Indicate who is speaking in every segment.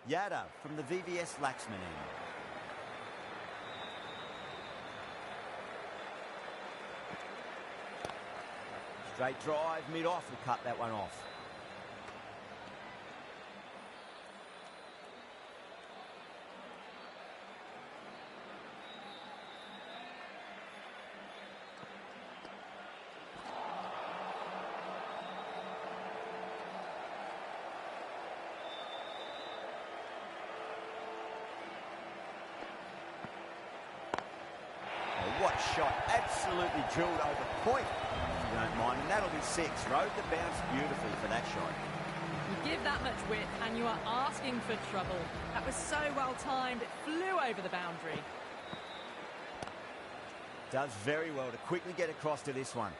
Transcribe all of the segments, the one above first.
Speaker 1: Yadav from the VVS Laxman end. Straight drive, mid-off, will cut that one off. What shot, absolutely drilled over point, if you don't mind, and that'll be 6. Rode the bounce beautifully for that shot.
Speaker 2: You give that much width and you are asking for trouble. That was so well timed, it flew over the boundary.
Speaker 1: Does very well to quickly get across to this one.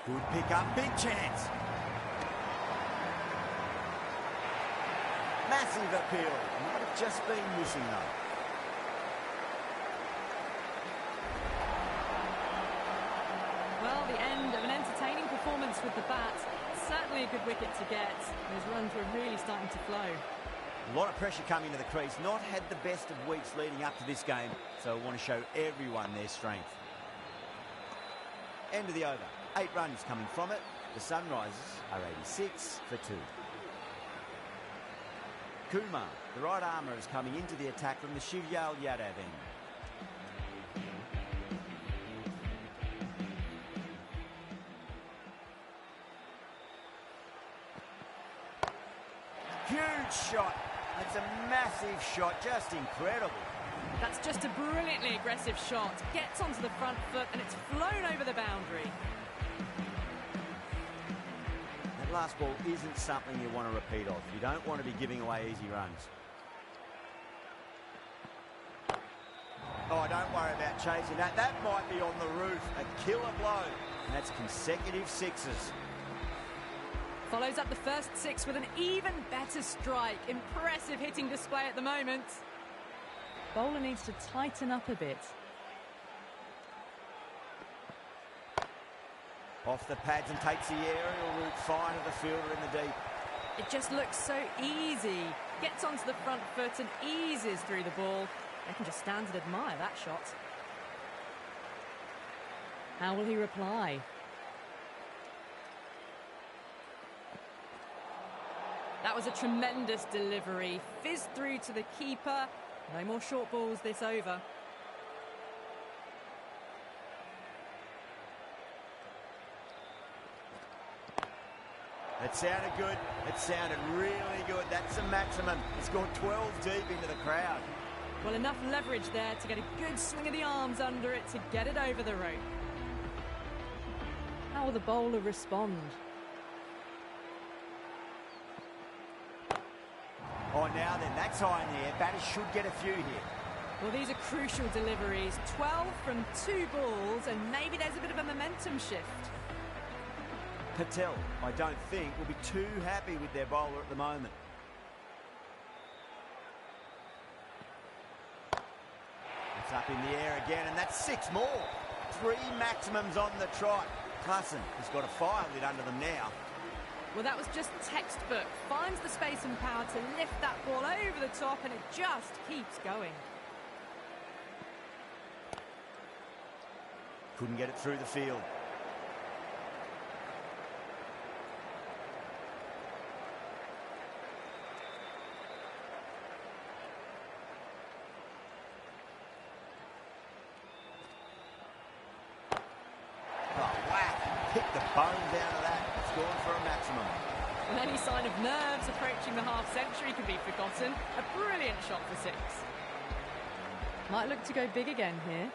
Speaker 1: Good pick up, big chance. Massive appeal. Might have just been missing though.
Speaker 2: Well, the end of an entertaining performance with the bat. Certainly a good wicket to get. Those runs were really starting to flow.
Speaker 1: A lot of pressure coming to the crease. Not had the best of weeks leading up to this game, so I want to show everyone their strength. End of the over. 8 runs coming from it. The Sunrisers are 86 for 2. Kumar, the right armour, is coming into the attack from the Shivyal Yadav end. Huge shot. It's a massive shot, just incredible.
Speaker 2: That's just a brilliantly aggressive shot. Gets onto the front foot and it's flown over the boundary.
Speaker 1: That last ball isn't something you want to repeat of. You don't want to be giving away easy runs. Oh, don't worry about chasing that. That might be on the roof. A killer blow. And that's consecutive 6s.
Speaker 2: Follows up the first 6 with an even better strike. Impressive hitting display at the moment. Bowler needs to tighten up a bit.
Speaker 1: Off the pads and takes the aerial route fine of the fielder in the deep.
Speaker 2: It just looks so easy. Gets onto the front foot and eases through the ball. They can just stand and admire that shot. How will he reply? That was a tremendous delivery. Fizzed through to the keeper. No more short balls this over.
Speaker 1: It sounded good. It sounded really good. That's the maximum. It's gone 12 deep into the crowd.
Speaker 2: Well, enough leverage there to get a good swing of the arms under it to get it over the rope. How will the bowler respond?
Speaker 1: Oh, now then, that's high in the air. Batters should get a few here.
Speaker 2: Well, these are crucial deliveries. 12 from 2 balls, and maybe there's a bit of a momentum shift.
Speaker 1: Patel, I don't think, will be too happy with their bowler at the moment. It's up in the air again, and that's 6 more. 3 maximums on the trot. Clussen has got a fire lit under them now.
Speaker 2: Well, that was just textbook. Finds the space and power to lift that ball over the top, and it just keeps going.
Speaker 1: Couldn't get it through the field. Oh, whack! Picked the bones out of that. It's gone for a maximum.
Speaker 2: And any sign of nerves approaching the half-century can be forgotten. A brilliant shot for 6. Might look to go big again here.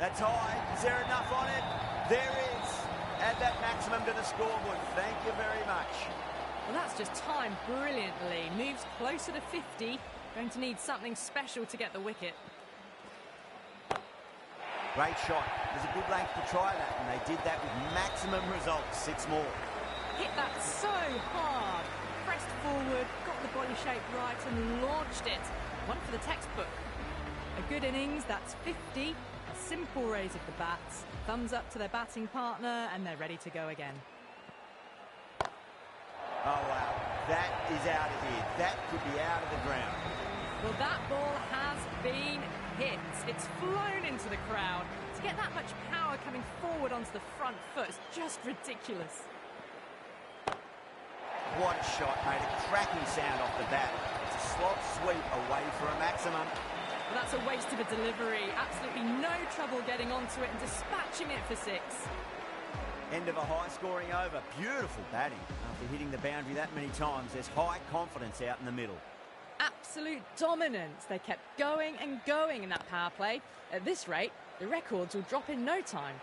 Speaker 1: That's high. Is there enough on it? There is. Add that maximum to the scoreboard. Thank you very much.
Speaker 2: Well, that's just timed brilliantly. Moves closer to 50. Going to need something special to get the wicket.
Speaker 1: Great shot. There's a good length to try that, and they did that with maximum results. 6 more.
Speaker 2: Hit that so hard. pressed forward, got the body shape right and launched it. One for the textbook. A good innings, that's 50. A simple raise of the bats. Thumbs up to their batting partner and they're ready to go again.
Speaker 1: Oh, wow. That is out of here. That could be out of the ground.
Speaker 2: Well, that ball has been hit. It's flown into the crowd. To get that much power coming forward onto the front foot is just ridiculous.
Speaker 1: What a shot, made a cracking sound off the bat. It's a slot sweep away for a maximum.
Speaker 2: Well, that's a waste of a delivery. Absolutely no trouble getting onto it and dispatching it for 6.
Speaker 1: End of a high-scoring over. Beautiful batting. After hitting the boundary that many times, there's high confidence out in the middle.
Speaker 2: Absolute dominance. They kept going and going in that power play. At this rate, the records will drop in no time.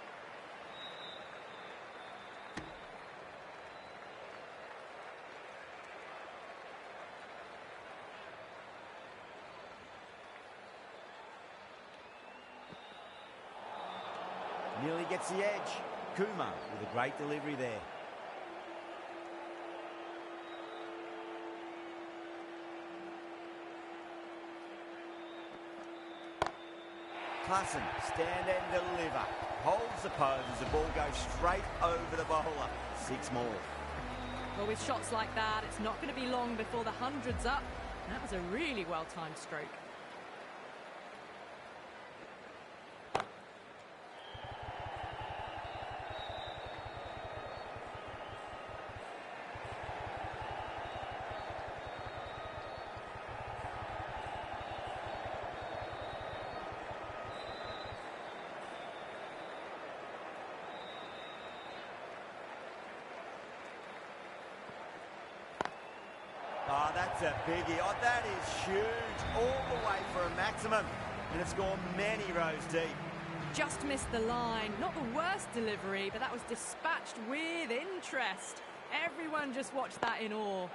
Speaker 1: Nearly gets the edge. Kumar with a great delivery there. Klassen, stand and deliver. Holds the pose as the ball goes straight over the bowler. 6 more.
Speaker 2: Well, with shots like that, it's not going to be long before the 100's up. That was a really well-timed stroke.
Speaker 1: Oh, that's a biggie. Oh, that is huge. All the way for a maximum. And it's gone many rows deep.
Speaker 2: Just missed the line. Not the worst delivery, but that was dispatched with interest. Everyone just watched that in awe.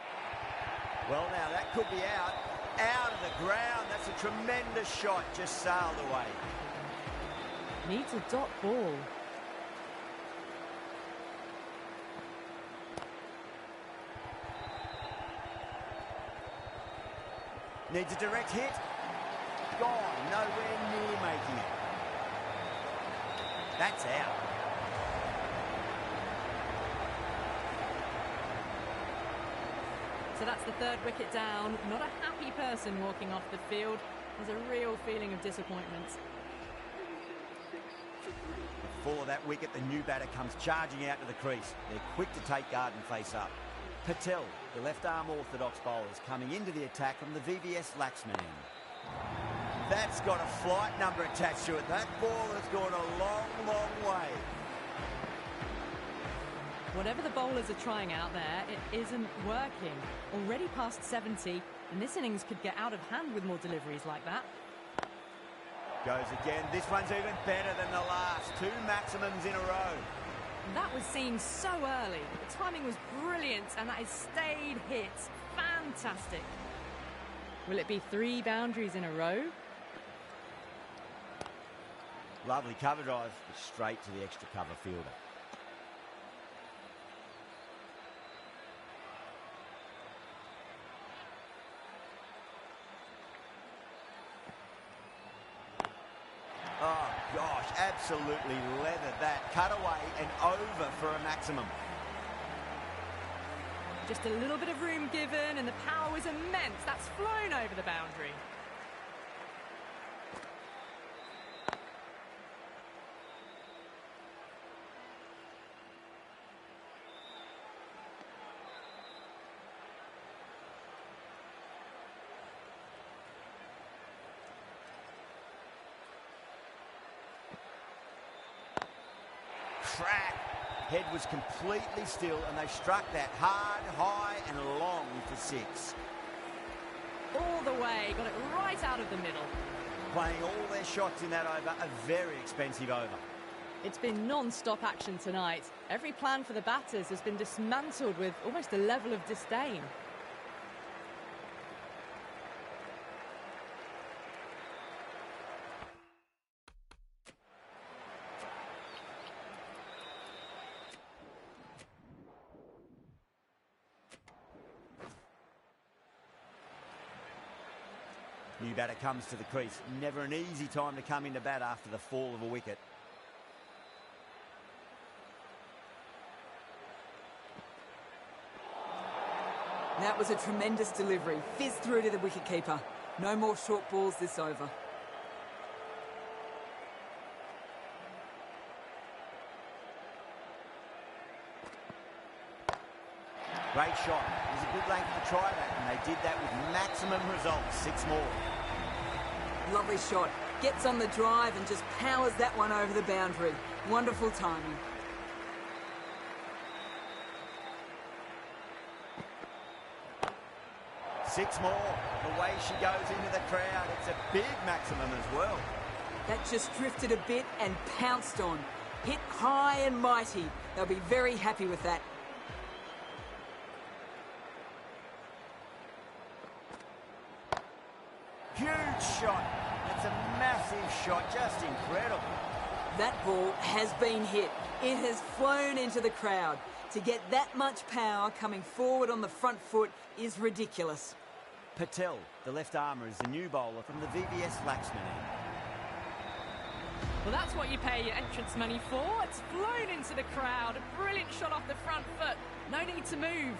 Speaker 1: Well, now, that could be out. Out of the ground. That's a tremendous shot. Just sailed away.
Speaker 2: Needs a dot ball.
Speaker 1: Needs a direct hit. Gone. Nowhere near making it. That's out.
Speaker 2: So that's the 3rd wicket down. Not a happy person walking off the field. There's a real feeling of disappointment.
Speaker 1: Before that wicket, the new batter comes charging out to the crease. They're quick to take guard and face up. Patel, the left-arm orthodox bowler, is coming into the attack from the VVS Laxman end. That's got a flight number attached to it. That ball has gone a long, long way.
Speaker 2: Whatever the bowlers are trying out there, it isn't working. Already past 70, and this innings could get out of hand with more deliveries like that.
Speaker 1: Goes again. This one's even better than the last. 2 maximums in a row.
Speaker 2: That was seen so early. The timing was brilliant, and that has stayed hit. Fantastic. Will it be 3 boundaries in a row?
Speaker 1: Lovely cover drive, straight to the extra cover fielder. Oh, gosh, absolutely leathered that. Cut away and over for a maximum.
Speaker 2: Just a little bit of room given, and the power was immense. That's flown over the boundary.
Speaker 1: Crack. Head was completely still, and they struck that hard, high and long for 6.
Speaker 2: All the way, got it right out of the middle.
Speaker 1: Playing all their shots in that over, a very expensive over.
Speaker 2: It's been non-stop action tonight. Every plan for the batters has been dismantled with almost a level of disdain.
Speaker 1: New batter comes to the crease. Never an easy time to come into bat after the fall of a wicket.
Speaker 3: That was a tremendous delivery. Fizzed through to the wicketkeeper. No more short balls this over.
Speaker 1: Great shot. It was a good length to try that, and they did that with maximum results. 6 more.
Speaker 3: Lovely shot. Gets on the drive and just powers that one over the boundary. Wonderful timing.
Speaker 1: Six more. The way she goes into the crowd, it's a big maximum as well.
Speaker 3: That just drifted a bit and pounced on. Hit high and mighty. They'll be very happy with that.
Speaker 1: Huge shot. It's a massive shot, just incredible.
Speaker 3: That ball has been hit. It has flown into the crowd. To get that much power coming forward on the front foot is ridiculous.
Speaker 1: Patel, the left armour, is the new bowler from the VVS Laxman end.
Speaker 2: Well, that's what you pay your entrance money for. It's flown into the crowd. A brilliant shot off the front foot. No need to move.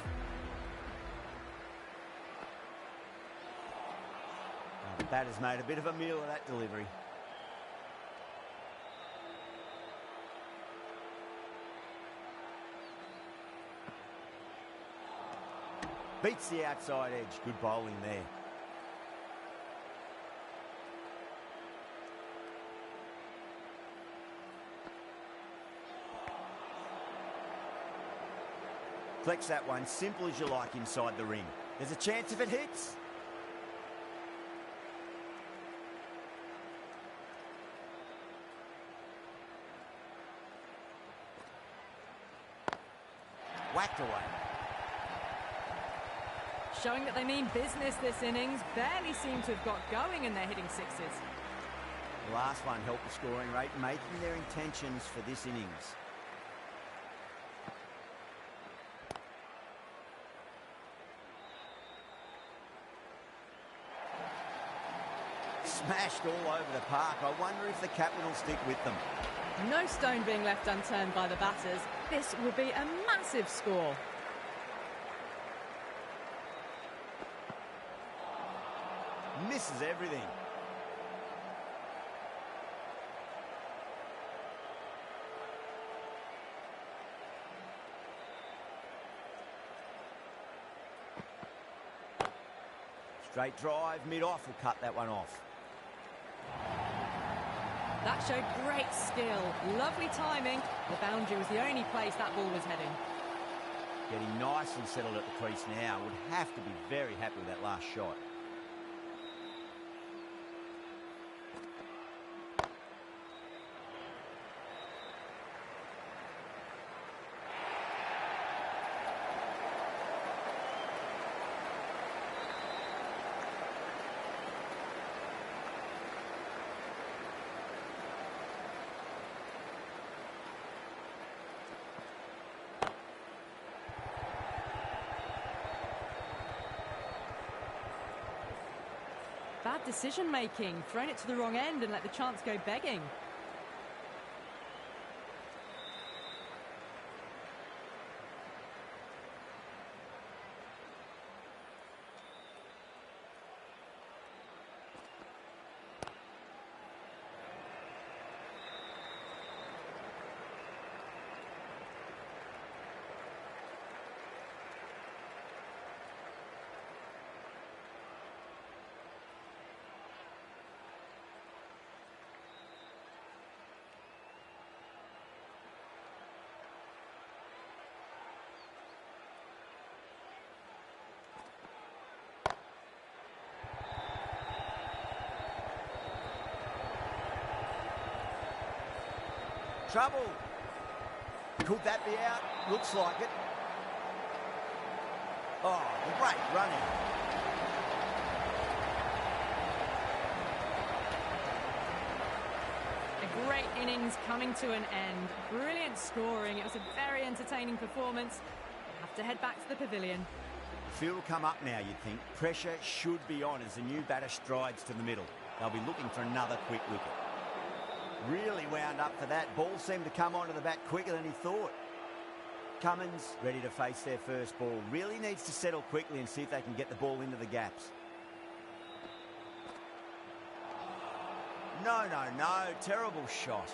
Speaker 1: The batter's made a bit of a meal of that delivery. Beats the outside edge. Good bowling there. Collects that one, simple as you like, inside the ring. There's a chance if it hits. Whacked away.
Speaker 2: Showing that they mean business this innings. Barely seem to have got going and they're hitting sixes.
Speaker 1: The last one helped the scoring rate, making their intentions for this innings. Smashed all over the park. I wonder if the captain will stick with them.
Speaker 2: No stone being left unturned by the batters. This will be a massive score.
Speaker 1: Misses everything. Straight drive, mid-off will cut that one off.
Speaker 2: That showed great skill. Lovely timing. The boundary was the only place that ball was heading.
Speaker 1: Getting nicely settled at the crease now. Would have to be very happy with that last shot.
Speaker 2: Bad decision making. Thrown it to the wrong end and let the chance go begging.
Speaker 1: Trouble. Could that be out? Looks like it. Oh, great running.
Speaker 2: A great innings coming to an end. Brilliant scoring. It was a very entertaining performance. We'll have to head back to the pavilion.
Speaker 1: Field will come up now, you'd think. Pressure should be on as the new batter strides to the middle. They'll be looking for another quick wicket. Really wound up for that. Ball seemed to come onto the bat quicker than he thought. Cummins ready to face their first ball. Really needs to settle quickly and see if they can get the ball into the gaps. No. Terrible shot.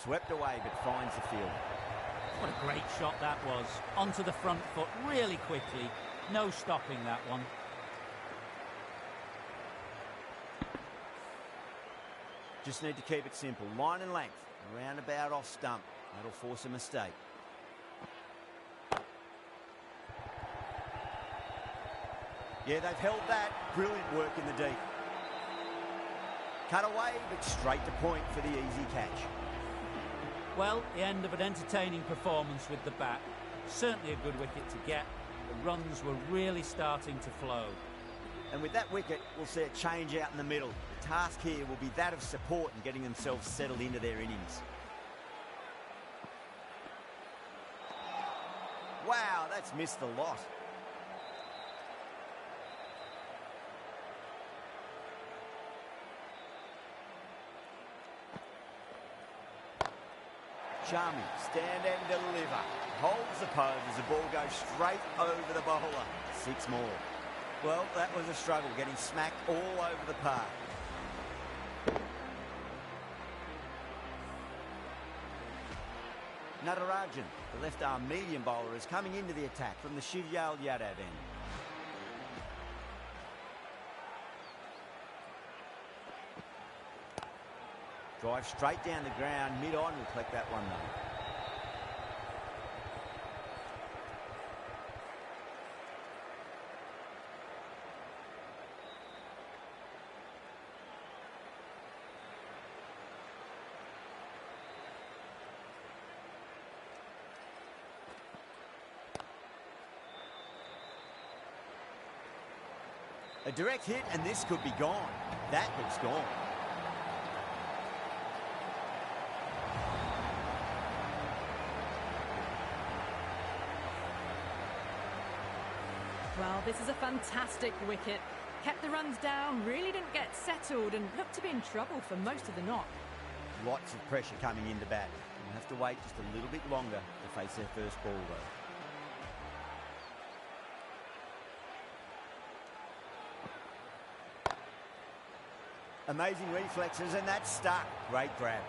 Speaker 1: Swept away, but finds the field.
Speaker 4: What a great shot that was. Onto the front foot really quickly. No stopping that one.
Speaker 1: Just need to keep it simple. Line and length. Around about off stump. That'll force a mistake. Yeah, they've held that. Brilliant work in the deep. Cut away, but straight to point for the easy catch.
Speaker 4: Well, the end of an entertaining performance with the bat. Certainly a good wicket to get. The runs were really starting to flow.
Speaker 1: And with that wicket, we'll see a change out in the middle. The task here will be that of support and getting themselves settled into their innings. Wow, that's missed the lot. Charmy, stand and deliver. Holds the pose as the ball goes straight over the bowler. 6 more. Well, that was a struggle, getting smacked all over the park. Natarajan, the left-arm medium bowler, is coming into the attack from the Shivyal Yadav end. Drive straight down the ground, mid-on, will collect that one though. A direct hit, and this could be gone. That looks gone.
Speaker 2: Well, this is a fantastic wicket. Kept the runs down, really didn't get settled and looked to be in trouble for most of the knock.
Speaker 1: Lots of pressure coming into bat. We'll have to wait just a little bit longer to face their first ball though. Amazing reflexes, and that's stuck. Great grab.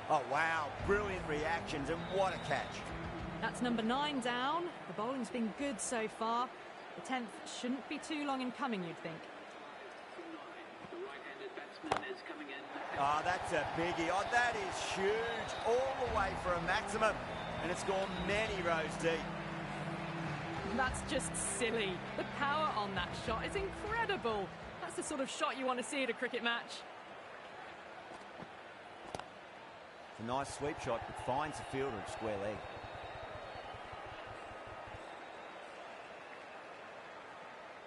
Speaker 1: Oh, wow. Brilliant reactions, and what a catch.
Speaker 2: That's number 9 down. The bowling's been good so far. The 10th shouldn't be too long in coming, you'd think.
Speaker 1: Oh, that's a biggie. Oh, that is huge. All the way for a maximum, and it's gone many rows deep.
Speaker 2: That's just silly. The power on that shot is incredible. That's the sort of shot you want to see at a cricket match.
Speaker 1: It's a nice sweep shot, but finds the fielder at square leg.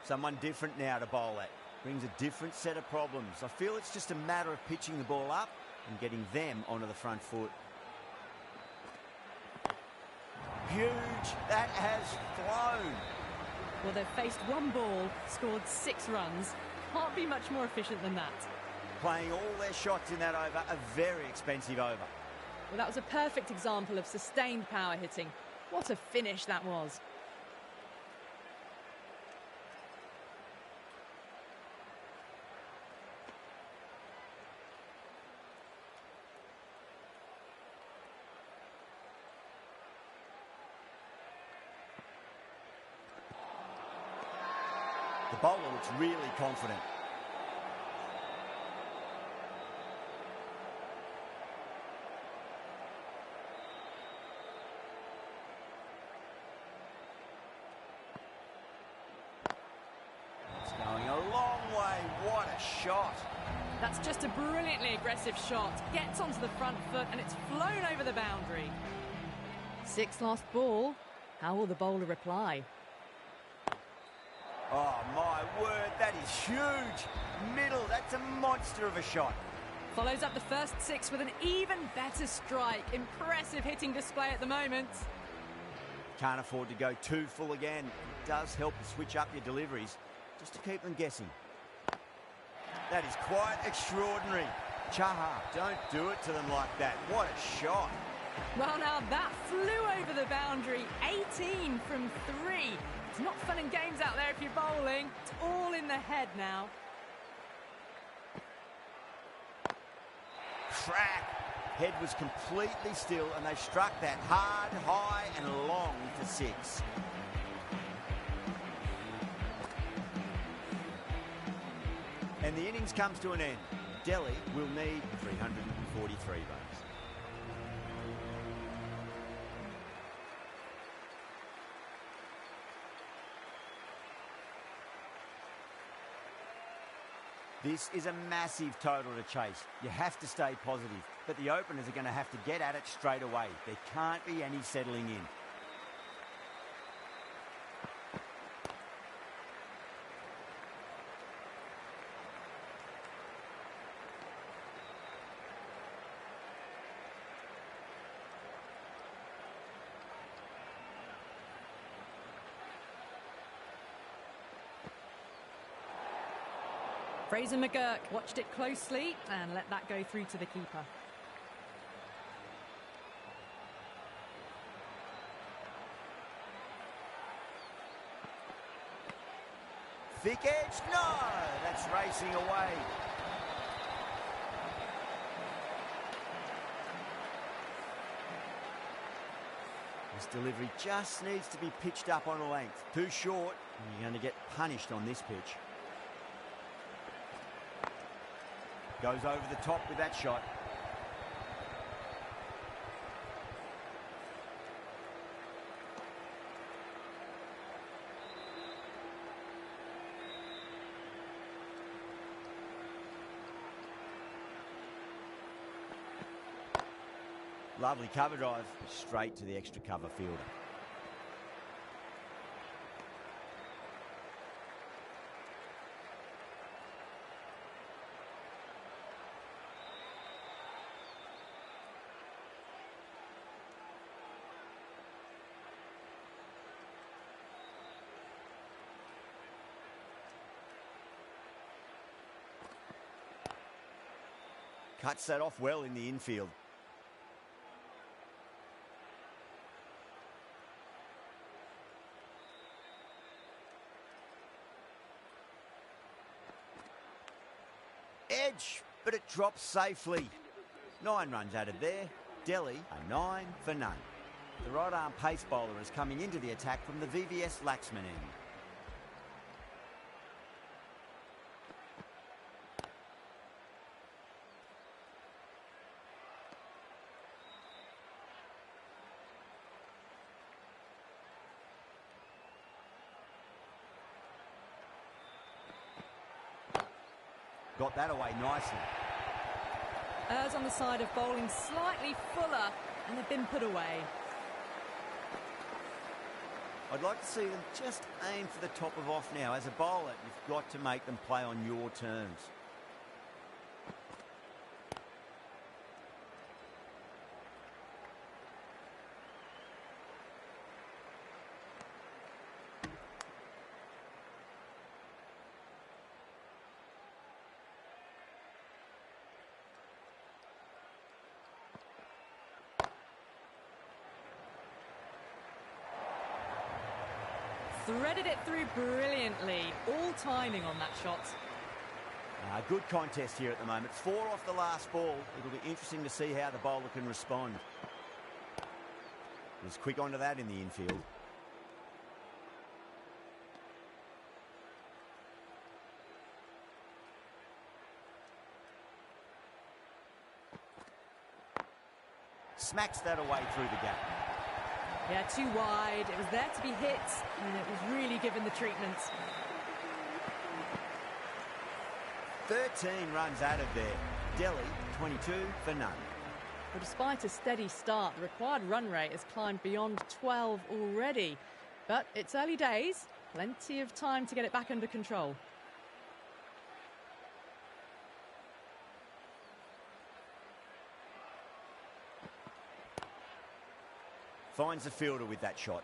Speaker 1: Someone different now to bowl at. Brings a different set of problems. I feel it's just a matter of pitching the ball up and getting them onto the front foot. Huge. That has flown.
Speaker 2: Well, they've faced one ball, scored 6 runs. Can't be much more efficient than that.
Speaker 1: Playing all their shots in that over, a very expensive over.
Speaker 2: Well, that was a perfect example of sustained power hitting. What a finish that was.
Speaker 1: The bowler looks really confident. It's going a long way. What a shot.
Speaker 2: That's just a brilliantly aggressive shot. Gets onto the front foot and it's flown over the boundary. 6 lost ball. How will the bowler reply?
Speaker 1: Oh, my word, that is huge. Middle, that's a monster of a shot.
Speaker 2: Follows up the first 6 with an even better strike. Impressive hitting display at the moment.
Speaker 1: Can't afford to go too full again. It does help to switch up your deliveries, just to keep them guessing. That is quite extraordinary. Chahar, don't do it to them like that. What a shot.
Speaker 2: Well, now that flew over the boundary. 18 from 3. It's not fun and games out there if you're bowling. It's all in the head now.
Speaker 1: Crack. Head was completely still and they struck that hard, high and long for 6. And the innings comes to an end. Delhi will need 343 runs. This is a massive total to chase. You have to stay positive, but the openers are going to have to get at it straight away. There can't be any settling in.
Speaker 2: Fraser McGurk watched it closely and let that go through to the keeper.
Speaker 1: Thick edge, no! That's racing away. This delivery just needs to be pitched up on a length. Too short, and you're going to get punished on this pitch. Goes over the top with that shot. Lovely cover drive, straight to the extra cover fielder. Cuts that off well in the infield. Edge, but it drops safely. 9 runs added there. Delhi a 9 for none. The right arm pace bowler is coming into the attack from the VVS Laxman end. Got that away nicely.
Speaker 2: Errs on the side of bowling slightly fuller, and they've been put away.
Speaker 1: I'd like to see them just aim for the top of off now. As a bowler, you've got to make them play on your terms.
Speaker 2: Threaded it through brilliantly. All timing on that shot.
Speaker 1: Good contest here at the moment. 4 off the last ball. It'll be interesting to see how the bowler can respond. Was quick onto that in the infield. Smacks that away through the gap.
Speaker 2: Yeah, too wide. It was there to be hit, and it was really given the treatment.
Speaker 1: 13 runs added there. Delhi, 22 for none.
Speaker 2: Well, despite a steady start, the required run rate has climbed beyond 12 already. But it's early days, plenty of time to get it back under control.
Speaker 1: Finds the fielder with that shot.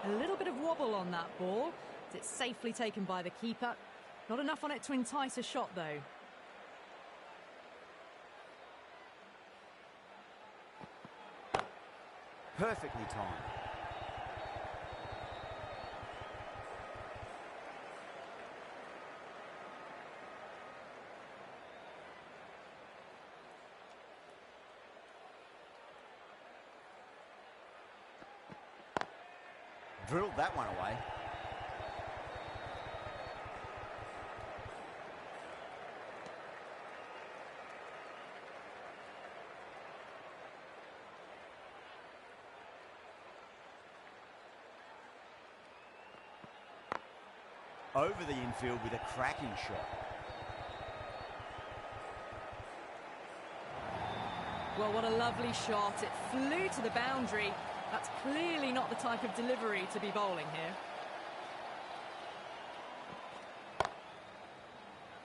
Speaker 2: A little bit of wobble on that ball. It's safely taken by the keeper. Not enough on it to entice a shot, though.
Speaker 1: Perfectly timed. Drilled that one away. Over the infield with a cracking shot.
Speaker 2: Well, what a lovely shot. It flew to the boundary. That's clearly not the type of delivery to be bowling here.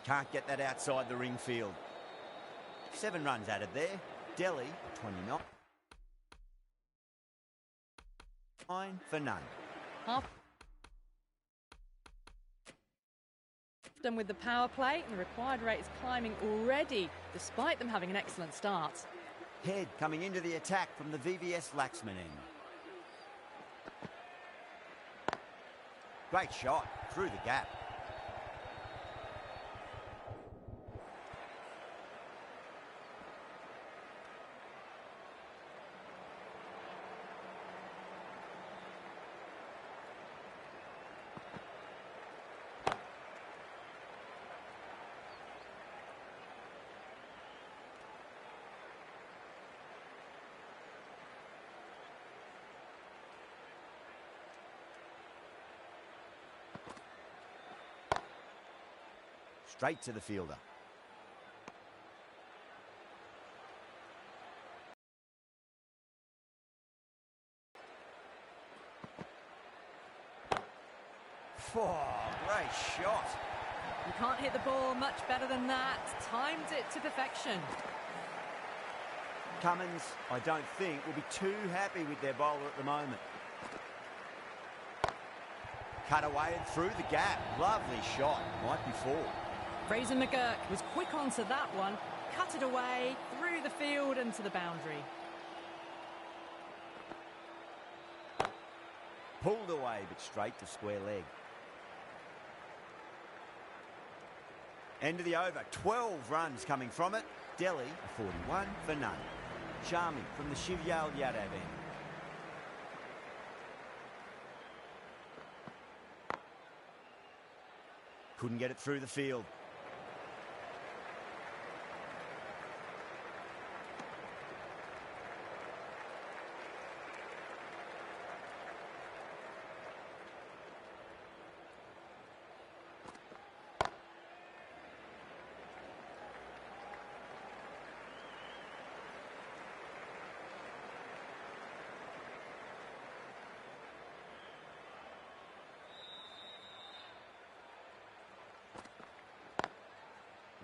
Speaker 1: Can't get that outside the ring field. 7 runs added there. Delhi, 29. 9 for none.
Speaker 2: Half done with the power play, and the required rate is climbing already, despite them having an excellent start.
Speaker 1: Head coming into the attack from the VVS Laxman end. Great shot through the gap. Straight to the fielder. Oh, great shot.
Speaker 2: You can't hit the ball much better than that. Timed it to perfection.
Speaker 1: Cummins, I don't think, will be too happy with their bowler at the moment. Cut away and through the gap. Lovely shot. Might be 4.
Speaker 2: Fraser McGurk was quick onto that one, cut it away, through the field and to the boundary.
Speaker 1: Pulled away, but straight to square leg. End of the over. 12 runs coming from it. Delhi, 41 for none. Sharmi from the Shivyal Yadav end. Couldn't get it through the field.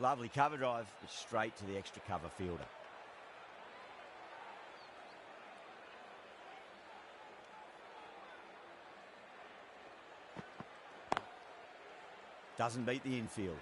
Speaker 1: Lovely cover drive, but straight to the extra cover fielder. Doesn't beat the infield.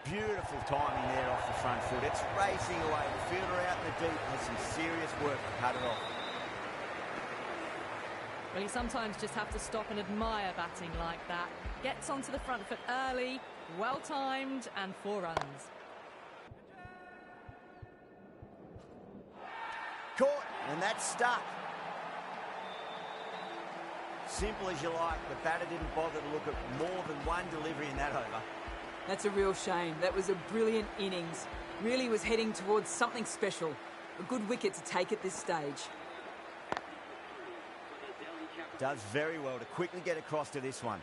Speaker 1: Beautiful timing there off the front foot. It's racing away. The fielder out in the deep has some serious work to cut it off.
Speaker 2: Well, you sometimes just have to stop and admire batting like that. Gets onto the front foot early, well-timed, and 4 runs.
Speaker 1: Caught, and that's stuck. Simple as you like, the batter didn't bother to look at more than one delivery in that over.
Speaker 3: That's a real shame. That was a brilliant innings. Really was heading towards something special. A good wicket to take at this stage.
Speaker 1: Does very well to quickly get across to this one.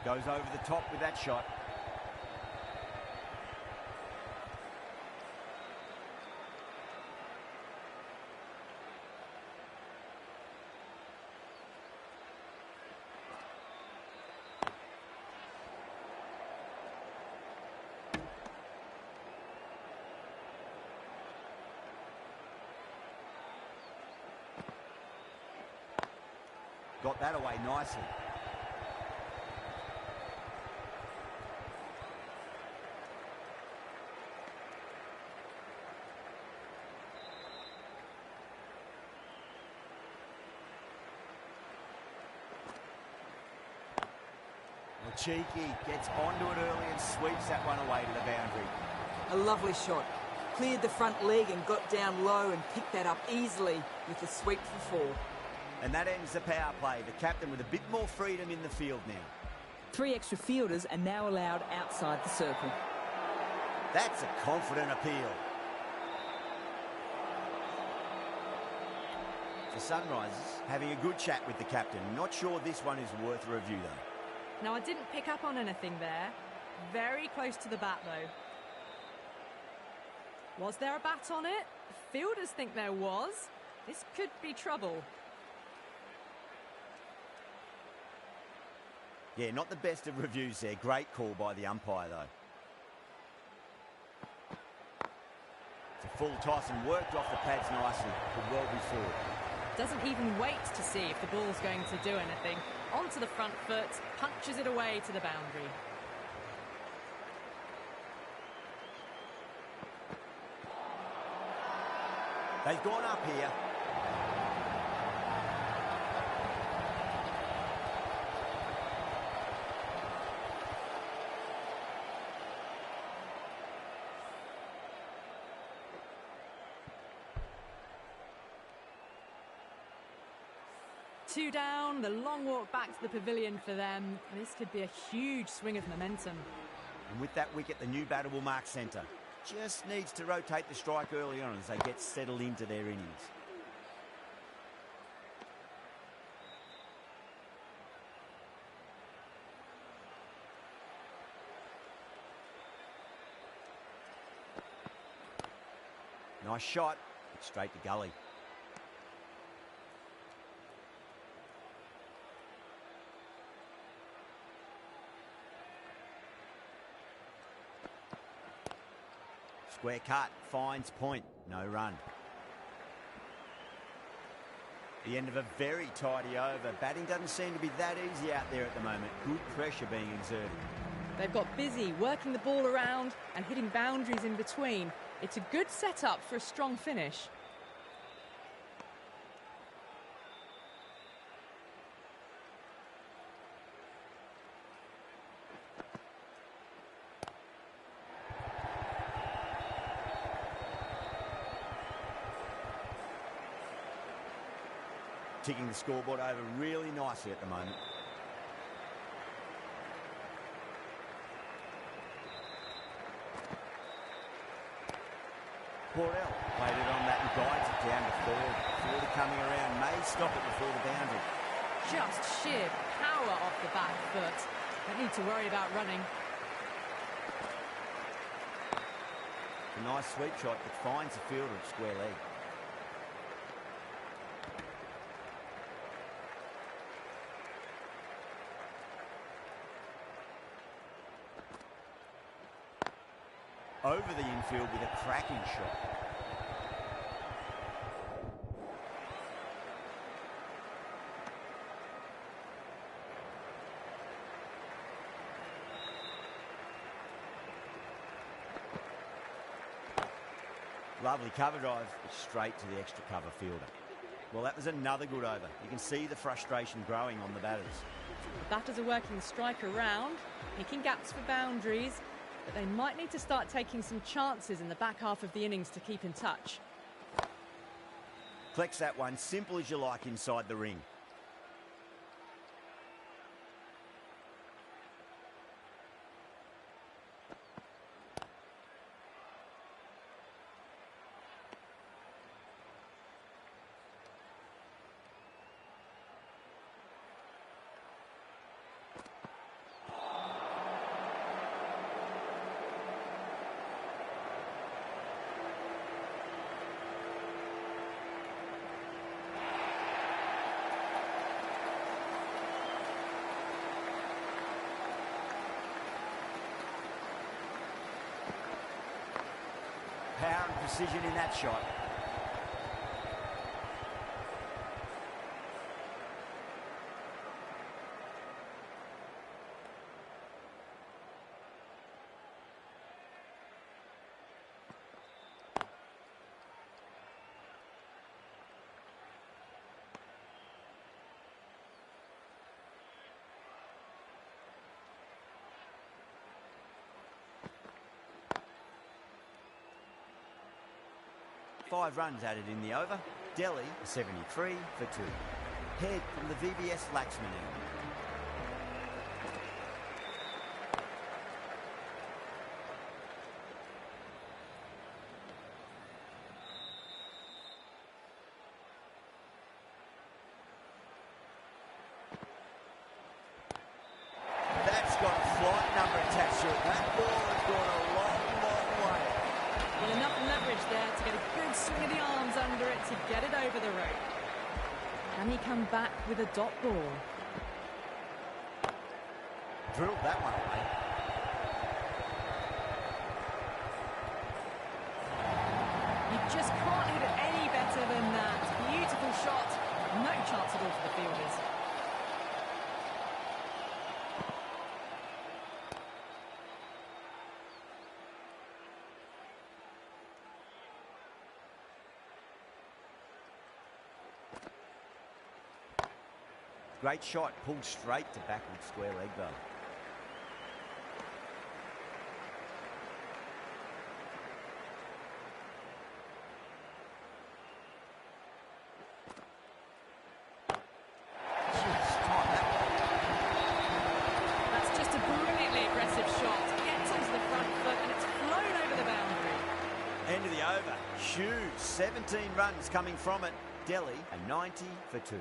Speaker 1: Goes over the top with that shot. Got that away nicely. Well, Cheeky gets onto it early and sweeps that one away to the boundary.
Speaker 3: A lovely shot. Cleared the front leg and got down low and picked that up easily with the sweep for 4.
Speaker 1: And that ends the power play. The captain with a bit more freedom in the field now.
Speaker 3: 3 extra fielders are now allowed outside the circle.
Speaker 1: That's a confident appeal. The Sunrisers having a good chat with the captain. Not sure this one is worth a review though.
Speaker 2: Now, I didn't pick up on anything there. Very close to the bat, though. Was there a bat on it? The fielders think there was. This could be trouble.
Speaker 1: Yeah, not the best of reviews there. Great call by the umpire, though. It's a full toss and worked off the pads nicely. Could well be 4.
Speaker 2: Doesn't even wait to see if the ball's going to do anything. Onto the front foot, punches it away to the boundary.
Speaker 1: They've gone up here.
Speaker 2: Two down, the long walk back to the pavilion for them. This could be a huge swing of momentum.
Speaker 1: And with that wicket, the new batter will mark centre. Just needs to rotate the strike early on as they get settled into their innings. Nice shot, straight to gully. Square cut, finds point, no run. The end of a very tidy over. Batting doesn't seem to be that easy out there at the moment. Good pressure being exerted.
Speaker 2: They've got busy working the ball around and hitting boundaries in between. It's a good setup for a strong finish.
Speaker 1: Ticking the scoreboard over really nicely at the moment. Cordell played it on that and guides it down to 3rd. 40 coming around, may stop it before the boundary.
Speaker 2: Just sheer power off the back foot. Don't need to worry about running.
Speaker 1: A nice sweep shot that finds the fielder at square leg. Over the infield with a cracking shot. Lovely cover drive, but straight to the extra cover fielder. Well, that was another good over. You can see the frustration growing on the batters.
Speaker 2: The batters are working the strike around, picking gaps for boundaries, but they might need to start taking some chances in the back half of the innings to keep in touch.
Speaker 1: Flex that one, simple as you like inside the ring. Power and precision in that shot. Five runs added in the over. Delhi, 73 for 2. Head from the VVS Laxman end. That's got a flight number attached to it. That ball has gone a long, long way.
Speaker 2: Well, enough leverage there to get a good swing of the arms under it to get it over the rope. Can he come back with a dot ball?
Speaker 1: Drilled that one away.
Speaker 2: You just can't hit it any better than that. Beautiful shot. No chance at all for the fielders.
Speaker 1: Great shot, pulled straight to backward square leg though.
Speaker 2: That's just a brilliantly aggressive shot. Gets onto the front foot and it's flown over the boundary.
Speaker 1: End of the over. Huge. 17 runs coming from it. Delhi, a 90 for 2.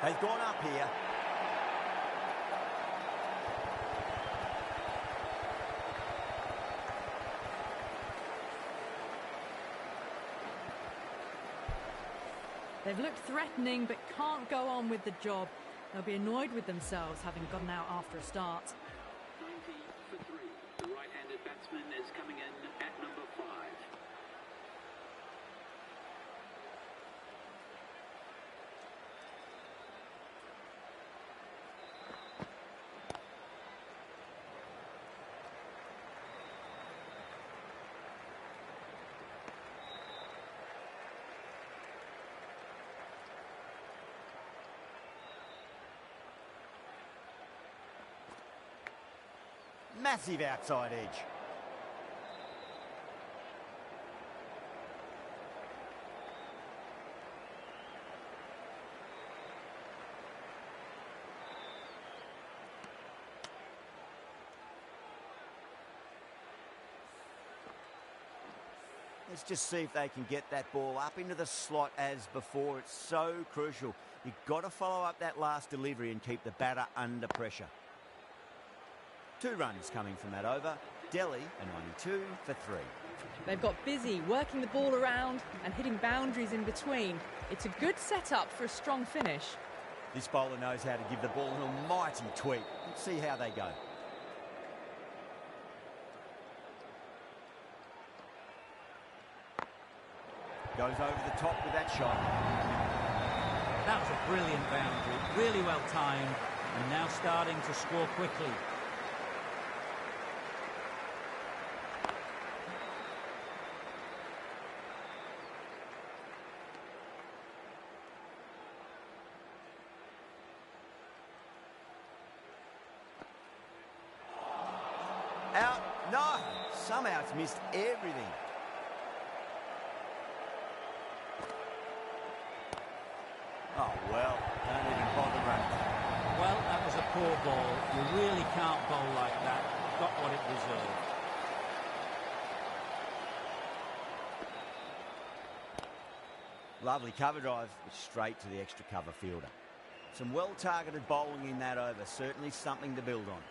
Speaker 1: They've gone up here.
Speaker 2: They've looked threatening but can't go on with the job. They'll be annoyed with themselves having gotten out after a start.
Speaker 5: 90 for 3. The right-handed batsman is coming in at number 5.
Speaker 1: Massive outside edge. Let's just see if they can get that ball up into the slot as before. It's so crucial. You've got to follow up that last delivery and keep the batter under pressure. 2 runs coming from that over. Delhi, a 92 for 3.
Speaker 2: They've got busy working the ball around and hitting boundaries in between. It's a good setup for a strong finish.
Speaker 1: This bowler knows how to give the ball an almighty tweak. Let's see how they go. Goes over the top with that shot.
Speaker 4: That was a brilliant boundary, really well timed, and now starting to score quickly.
Speaker 1: Out. No. Somehow it's missed everything. Oh, well. Don't even bother running.
Speaker 4: Well, that was a poor ball. You really can't bowl like that. Got what it deserved.
Speaker 1: Lovely cover drive, but straight to the extra cover fielder. Some well-targeted bowling in that over. Certainly something to build on.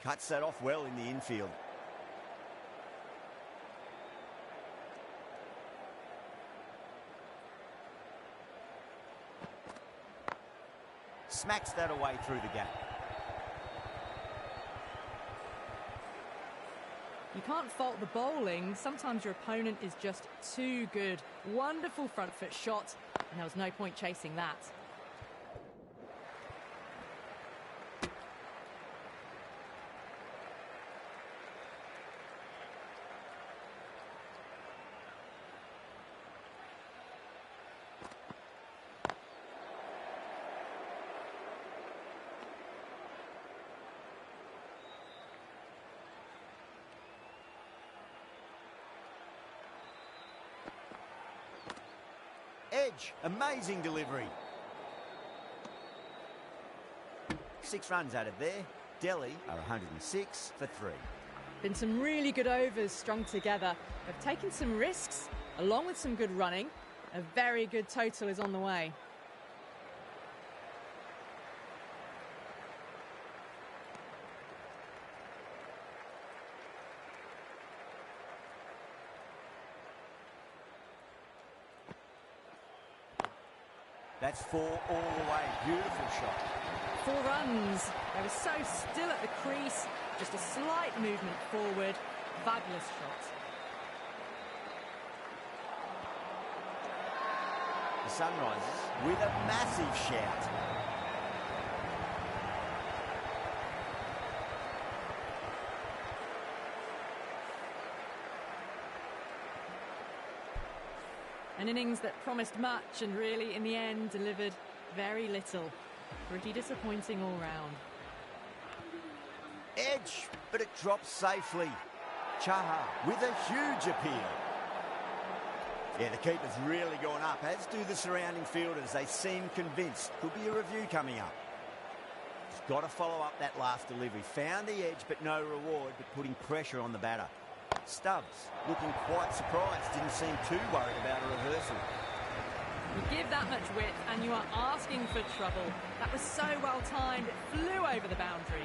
Speaker 1: Cuts that off well in the infield. Smacks that away through the gap.
Speaker 2: You can't fault the bowling. Sometimes your opponent is just too good. Wonderful front foot shot, and there was no point chasing that.
Speaker 1: Edge, amazing delivery. 6 runs out of there. Delhi are 106 for 3.
Speaker 2: Been some really good overs strung together. They've taken some risks, along with some good running. A very good total is on the way.
Speaker 1: That's 4 all the way. Beautiful shot.
Speaker 2: 4 runs. They were so still at the crease. Just a slight movement forward. Fabulous shot.
Speaker 1: The Sunrisers with a massive shout.
Speaker 2: An innings that promised much and really, in the end, delivered very little. Pretty disappointing all round.
Speaker 1: Edge, but it drops safely. Chaha with a huge appeal. Yeah, the keeper's really gone up, as do the surrounding fielders. They seem convinced. Could be a review coming up. He's got to follow up that last delivery. Found the edge, but no reward, but putting pressure on the batter. Stubbs looking quite surprised. Didn't seem too worried about a reversal.
Speaker 2: You give that much width and you are asking for trouble. That was so well timed, it flew over the boundary.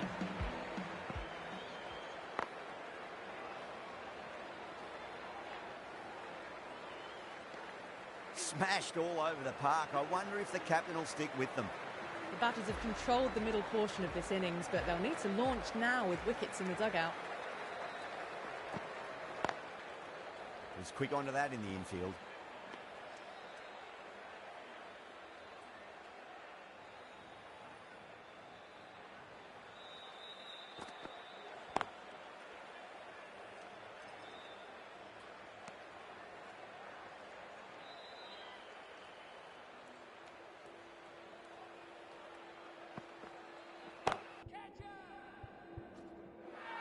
Speaker 1: Smashed all over the park. I wonder if the captain will stick with them.
Speaker 2: The batters have controlled the middle portion of this innings, but they'll need to launch now with wickets in the dugout.
Speaker 1: Was quick onto that in the infield.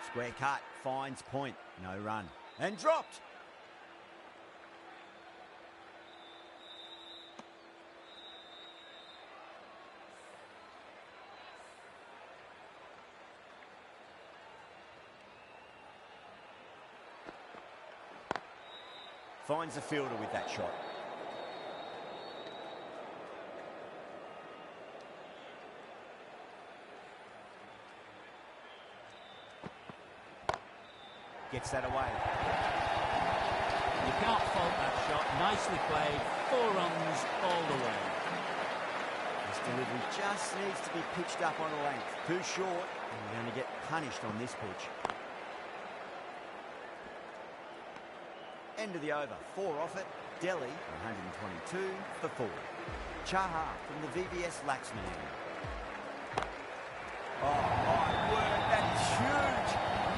Speaker 1: Square cut, finds point, no run. And dropped! Finds the fielder with that shot. gets that away.
Speaker 4: You can't fault that shot. Nicely played. 4 runs all the way.
Speaker 1: This delivery just needs to be pitched up on a length. Too short, and you're going to get punished on this pitch. End of the over. 4 off it. Delhi, 122 for 4. Chahar from the VVS Laxman end. Oh, my word, that is huge.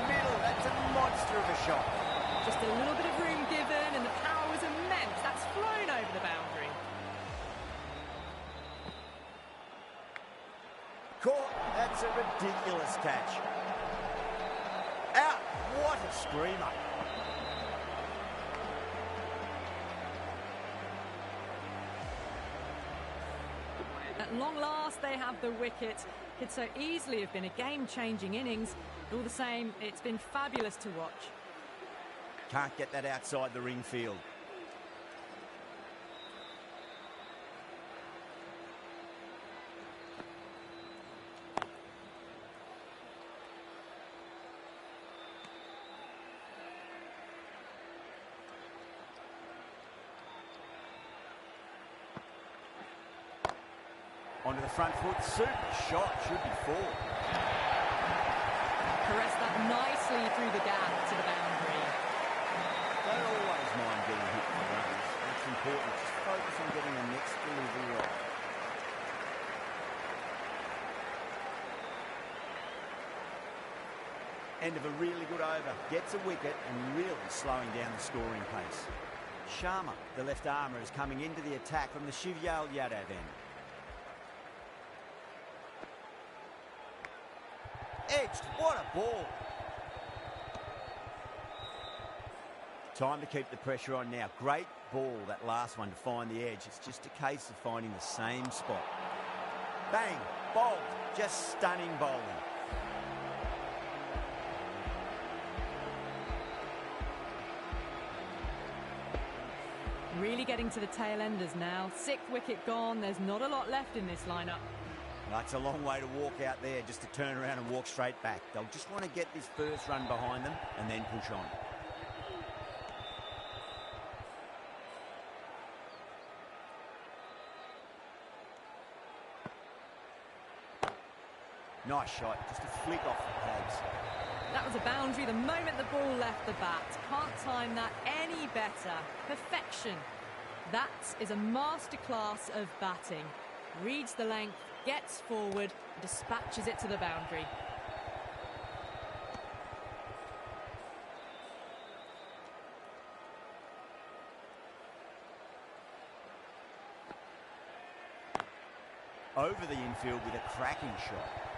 Speaker 1: Middle, that's a monster of a shot.
Speaker 2: Just a little bit of room given, and the power was immense. That's flown over the boundary.
Speaker 1: Caught. That's a ridiculous catch. Out. What a screamer.
Speaker 2: At long last, they have the wicket. Could so easily have been a game-changing innings. All the same, it's been fabulous to watch.
Speaker 1: Can't get that outside the ring field. Onto the front foot, super shot, should be 4.
Speaker 2: Caressed that nicely through the gap to the boundary.
Speaker 1: Don't always mind getting hit for runs. That's important. Just focus on getting the next delivery right. End of a really good over. Gets a wicket and really slowing down the scoring pace. Sharma, the left armour, is coming into the attack from the Shivyal Yadav end. Edged. What a ball. Time to keep the pressure on now. Great ball, that last one, to find the edge. It's just a case of finding the same spot. Bang. Bowled. Just stunning bowling.
Speaker 2: Really getting to the tail enders now. 6th wicket gone. There's not a lot left in this lineup.
Speaker 1: That's a long way to walk out there just to turn around and walk straight back. They'll just want to get this first run behind them and then push on. Nice shot, just a flick off the pads.
Speaker 2: That was a boundary the moment the ball left the bat. Can't time that any better. Perfection. That is a masterclass of batting. Reads the length, gets forward, dispatches it to the boundary.
Speaker 1: Over the infield with a cracking shot.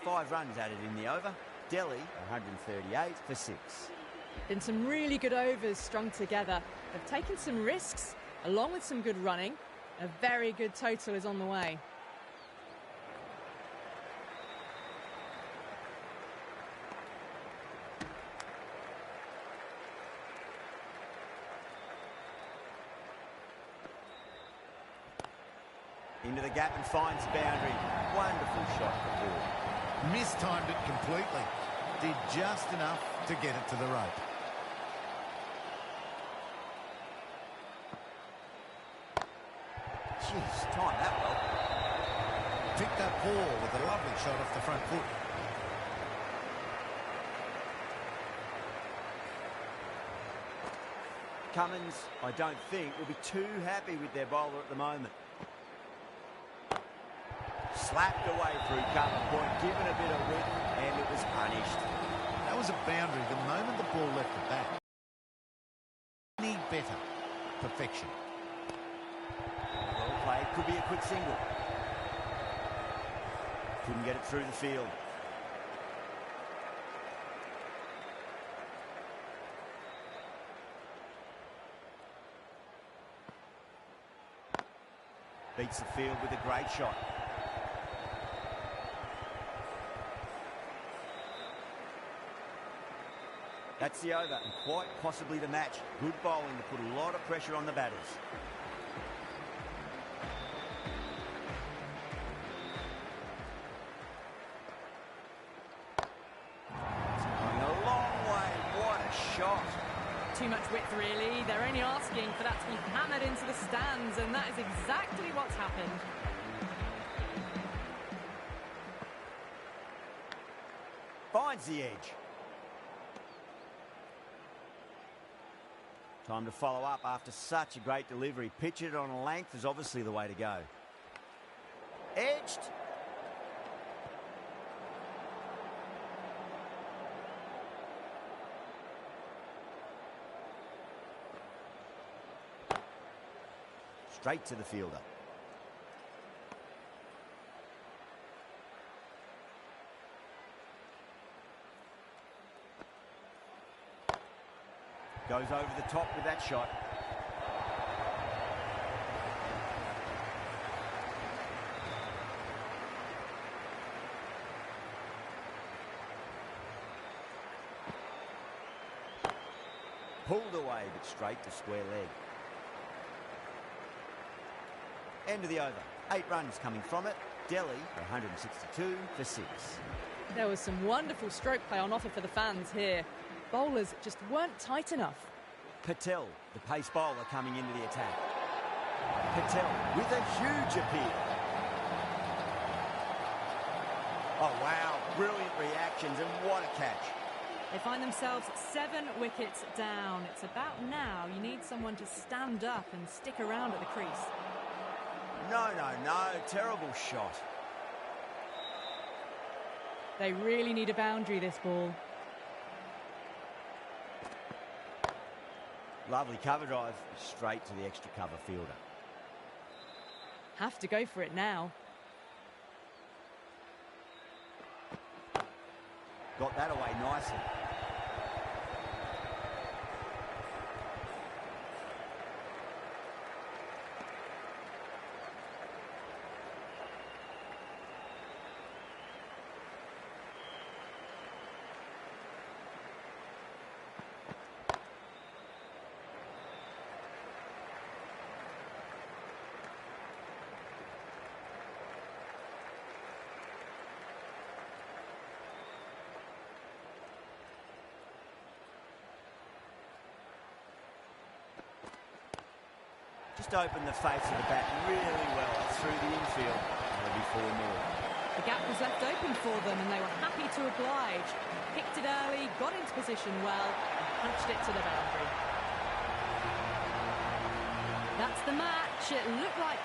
Speaker 1: Five runs added in the over. Delhi, 138 for 6.
Speaker 2: Been some really good overs strung together. They've taken some risks, along with some good running. A very good total is on the way.
Speaker 1: Into the gap and finds the boundary. Wonderful shot for 4.
Speaker 6: Mistimed it completely. Did just enough to get it to the rope.
Speaker 1: Jeez, timed that well.
Speaker 6: Picked up ball with a lovely shot off the front foot.
Speaker 1: Cummins, I don't think, will be too happy with their bowler at the moment. Slapped away through cover point, given a bit of width, and it was punished.
Speaker 6: That was a boundary the moment the ball left the bat. Need better. Perfection.
Speaker 1: Well played, could be a quick single. Couldn't get it through the field. Beats the field with a great shot. That's the over and quite possibly the match. Good bowling to put a lot of pressure on the batters.
Speaker 2: for that to be hammered into the stands, and that is exactly what's happened.
Speaker 1: Finds the edge. Time to follow up after such a great delivery. Pitch it on a length is obviously the way to go. Edged. Straight to the fielder. Goes over the top with that shot. Pulled away, but straight to square leg. End of the over. 8 runs coming from it. Delhi 162 for 6.
Speaker 2: There was some wonderful stroke play on offer for the fans here. Bowlers just weren't tight enough.
Speaker 1: Patel, the pace bowler, coming into the attack. Patel with a huge appeal. Oh, wow. Brilliant reactions, and what a catch.
Speaker 2: They find themselves 7 wickets down. It's about now you need someone to stand up and stick around at the crease.
Speaker 1: No. Terrible shot.
Speaker 2: They really need a boundary, this ball.
Speaker 1: Lovely cover drive, straight to the extra cover fielder.
Speaker 2: Have to go for it now.
Speaker 1: Got that away nicely. Just opened the face of the bat really well through the infield. That'll be 4 more.
Speaker 2: The gap was left open for them and they were happy to oblige. Picked it early, got into position well, and punched it to the boundary. That's the match. It looked like